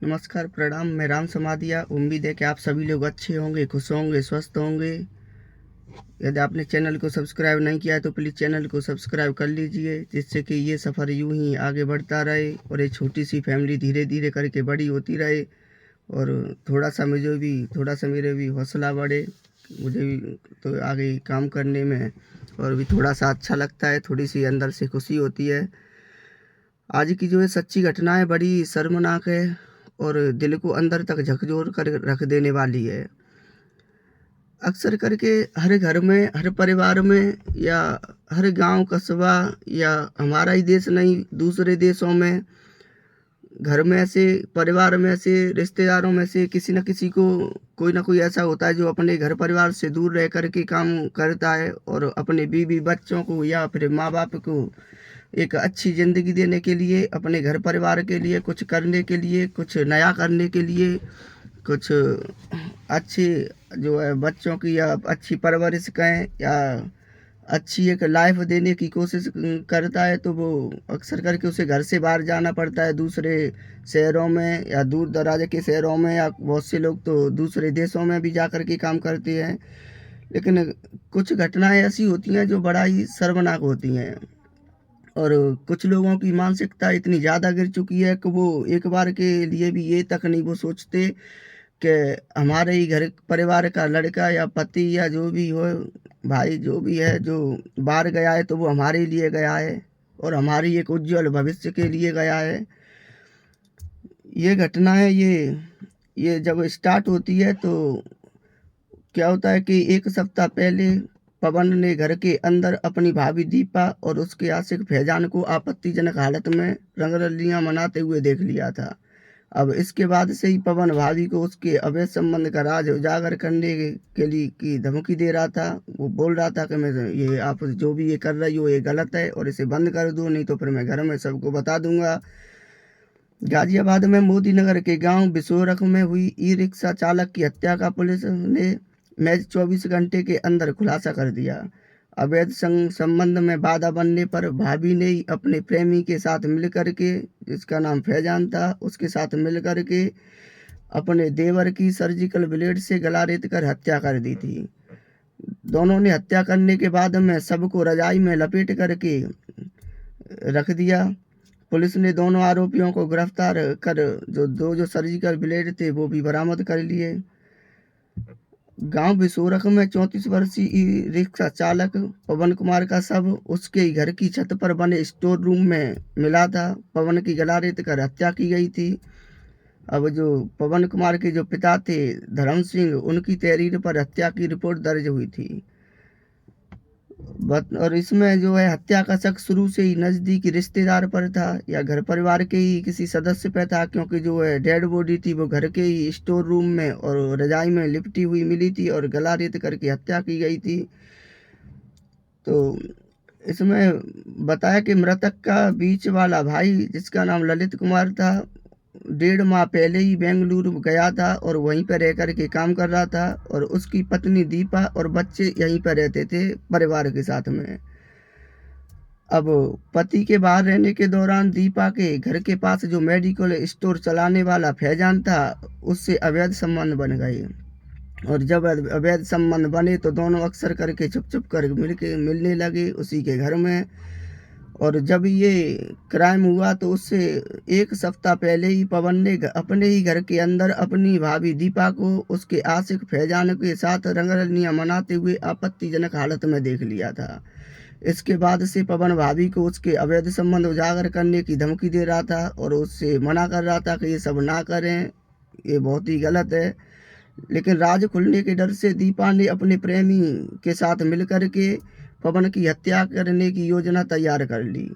नमस्कार, प्रणाम। मैं राम समाधिया। उम्मीद है कि आप सभी लोग अच्छे होंगे, खुश होंगे, स्वस्थ होंगे। यदि आपने चैनल को सब्सक्राइब नहीं किया है तो प्लीज़ चैनल को सब्सक्राइब कर लीजिए, जिससे कि ये सफ़र यूं ही आगे बढ़ता रहे और एक छोटी सी फैमिली धीरे धीरे करके बड़ी होती रहे और थोड़ा सा मेरे भी हौसला बढ़े। मुझे भी तो आगे काम करने में और भी थोड़ा सा अच्छा लगता है, थोड़ी सी अंदर से खुशी होती है। आज की जो है सच्ची घटना है, बड़ी शर्मनाक है और दिल को अंदर तक झकझोर कर रख देने वाली है। अक्सर करके हर घर में, हर परिवार में या हर गांव, कस्बा या हमारा ही देश नहीं, दूसरे देशों में घर में ऐसे, परिवार में ऐसे, रिश्तेदारों में से किसी न किसी को कोई ना कोई ऐसा होता है जो अपने घर परिवार से दूर रह कर के काम करता है और अपने बीवी बच्चों को या फिर माँ बाप को एक अच्छी ज़िंदगी देने के लिए, अपने घर परिवार के लिए कुछ करने के लिए, कुछ नया करने के लिए, कुछ अच्छी जो है बच्चों की या अच्छी परवरिश कहें या अच्छी एक लाइफ देने की कोशिश करता है, तो वो अक्सर करके उसे घर से बाहर जाना पड़ता है, दूसरे शहरों में या दूर दराज के शहरों में, या बहुत से लोग तो दूसरे देशों में भी जा कर के काम करते हैं। लेकिन कुछ घटनाएं ऐसी होती हैं जो बड़ा ही शर्मनाक होती हैं और कुछ लोगों की मानसिकता इतनी ज़्यादा गिर चुकी है कि वो एक बार के लिए भी ये तक नहीं वो सोचते कि हमारे ही घर परिवार का लड़का या पति या जो भी हो, भाई जो भी है, जो बाहर गया है तो वो हमारे लिए गया है और हमारी एक उज्जवल भविष्य के लिए गया है। ये घटना है, ये जब स्टार्ट होती है तो क्या होता है कि एक सप्ताह पहले पवन ने घर के अंदर अपनी भाभी दीपा और उसके आशिक फैजान को आपत्तिजनक हालत में रंगरलियां मनाते हुए देख लिया था। अब इसके बाद से ही पवन भाभी को उसके अवैध संबंध का राज उजागर करने के लिए की धमकी दे रहा था। वो बोल रहा था कि मैं ये आप जो भी ये कर रही हो ये गलत है और इसे बंद कर दो, नहीं तो फिर मैं घर में सबको बता दूंगा। गाजियाबाद में मोदी नगर के गांव बिसोरख में हुई ई रिक्शा चालक की हत्या का पुलिस ने महज 24 घंटे के अंदर खुलासा कर दिया। अवैध संबंध में बाधा बनने पर भाभी ने ही अपने प्रेमी के साथ मिलकर के, जिसका नाम फैजान था, उसके साथ मिलकर के अपने देवर की सर्जिकल ब्लेड से गला रेत कर हत्या कर दी थी। दोनों ने हत्या करने के बाद में सबको रजाई में लपेट करके रख दिया। पुलिस ने दोनों आरोपियों को गिरफ्तार कर जो सर्जिकल ब्लेड थे वो भी बरामद कर लिए। गांव बिसोरख में 34 वर्षीय ई रिक्शा चालक पवन कुमार का शव उसके ही घर की छत पर बने स्टोर रूम में मिला था। पवन की गला रेत कर हत्या की गई थी। अब जो पवन कुमार के जो पिता थे धर्म सिंह, उनकी तहरीर पर हत्या की रिपोर्ट दर्ज हुई थी। और इसमें जो है हत्या का शक शुरू से ही नज़दीकी रिश्तेदार पर था या घर परिवार के ही किसी सदस्य पर था, क्योंकि जो है डेड बॉडी थी वो घर के ही स्टोर रूम में और रजाई में लिपटी हुई मिली थी और गला रेत करके हत्या की गई थी। तो इसमें बताया कि मृतक का बीच वाला भाई, जिसका नाम ललित कुमार था, 1.5 माह पहले ही बेंगलुरु गया था और वहीं पर रह कर के काम कर रहा था और उसकी पत्नी दीपा और बच्चे यहीं पर रहते थे परिवार के साथ में। अब पति के बाहर रहने के दौरान दीपा के घर के पास जो मेडिकल स्टोर चलाने वाला फैजान था, उससे अवैध संबंध बन गए और जब अवैध संबंध बने तो दोनों अक्सर करके छुप छुप कर मिलने लगे उसी के घर में। और जब ये क्राइम हुआ तो उससे एक सप्ताह पहले ही पवन ने अपने ही घर के अंदर अपनी भाभी दीपा को उसके आशिक फैजान के साथ रंगरलियां मनाते हुए आपत्तिजनक हालत में देख लिया था। इसके बाद से पवन भाभी को उसके अवैध संबंध उजागर करने की धमकी दे रहा था और उससे मना कर रहा था कि ये सब ना करें, ये बहुत ही गलत है। लेकिन राज खुलने के डर से दीपा ने अपने प्रेमी के साथ मिलकर के पवन की हत्या करने की योजना तैयार कर ली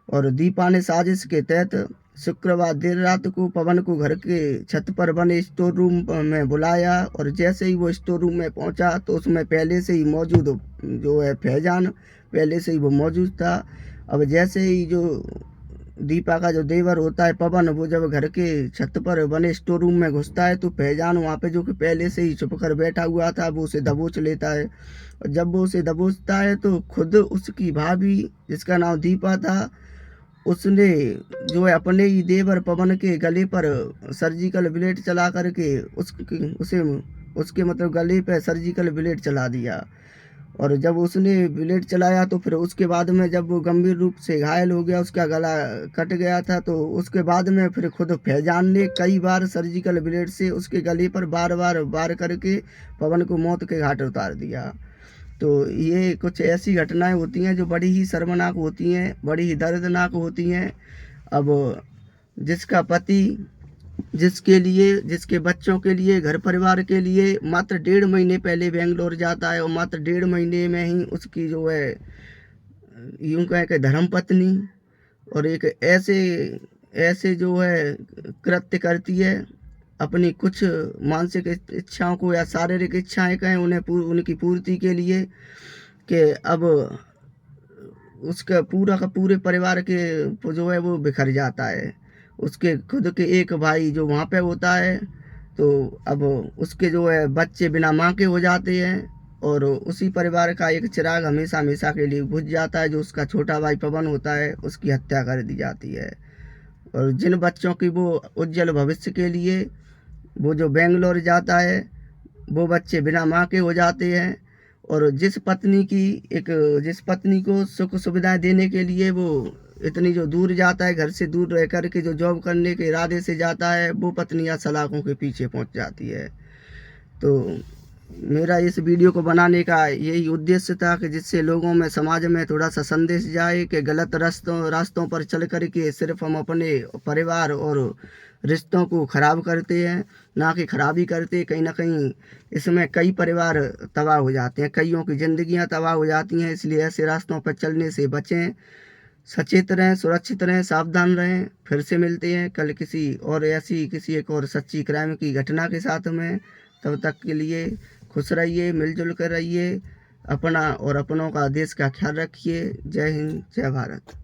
और दीपा ने साजिश के तहत शुक्रवार देर रात को पवन को घर के छत पर बने स्टोर रूम में बुलाया और जैसे ही वो स्टोर रूम में पहुंचा तो उसमें पहले से ही मौजूद जो है फैजान पहले से ही वो मौजूद था। अब जैसे ही जो दीपा का जो देवर होता है पवन, वो जब घर के छत पर बने स्टोर रूम में घुसता है तो फैजान वहाँ पे जो कि पहले से ही छुप कर बैठा हुआ था वो उसे दबोच लेता है और जब वो उसे दबोचता है तो खुद उसकी भाभी, जिसका नाम दीपा था, उसने जो है अपने ही देवर पवन के गले पर सर्जिकल ब्लेड चला करके उसके मतलब गले पे सर्जिकल ब्लेड चला दिया। और जब उसने ब्लेड चलाया तो फिर उसके बाद में जब वो गंभीर रूप से घायल हो गया, उसका गला कट गया था, तो उसके बाद में फिर खुद फैजान ने कई बार सर्जिकल ब्लेड से उसके गले पर बार बार वार करके पवन को मौत के घाट उतार दिया। तो ये कुछ ऐसी घटनाएं होती हैं जो बड़ी ही शर्मनाक होती हैं, बड़ी ही दर्दनाक होती हैं। अब जिसका पति जिसके बच्चों के लिए, घर परिवार के लिए मात्र 1.5 महीने पहले बेंगलोर जाता है और मात्र 1.5 महीने में ही उसकी जो है यूं कहें कि धर्मपत्नी और एक ऐसे ऐसे जो है कृत्य करती है अपनी कुछ मानसिक इच्छाओं को या शारीरिक इच्छाएं कहें उनकी पूर्ति के लिए, कि अब उसका पूरा का पूरे परिवार के जो है वो बिखर जाता है। उसके खुद के एक भाई जो वहाँ पे होता है, तो अब उसके जो है बच्चे बिना माँ के हो जाते हैं और उसी परिवार का एक चिराग हमेशा हमेशा के लिए बुझ जाता है, जो उसका छोटा भाई पवन होता है, उसकी हत्या कर दी जाती है। और जिन बच्चों की वो उज्जवल भविष्य के लिए वो जो बेंगलोर जाता है, वो बच्चे बिना माँ के हो जाते हैं। और जिस पत्नी को सुख सुविधाएं देने के लिए वो इतनी जो दूर जाता है, घर से दूर रह कर के जो जॉब करने के इरादे से जाता है, वो पत्नियां सलाखों के पीछे पहुंच जाती है। तो मेरा इस वीडियो को बनाने का यही उद्देश्य था कि जिससे लोगों में, समाज में थोड़ा सा संदेश जाए कि गलत रास्तों पर चल कर के सिर्फ हम अपने परिवार और रिश्तों को खराब करते हैं, ना कि खराबी करते। कहीं ना कहीं इसमें कई परिवार तबाह हो जाते हैं, कईयों की ज़िंदगियां तबाह हो जाती हैं। इसलिए ऐसे रास्तों पर चलने से बचें, सचेत रहें, सुरक्षित रहें, सावधान रहें। फिर से मिलते हैं कल किसी एक और सच्ची क्राइम की घटना के साथ में। तब तक के लिए खुश रहिए, मिलजुल कर रहिए, अपना और अपनों का, देश का ख्याल रखिए। जय हिंद, जय भारत।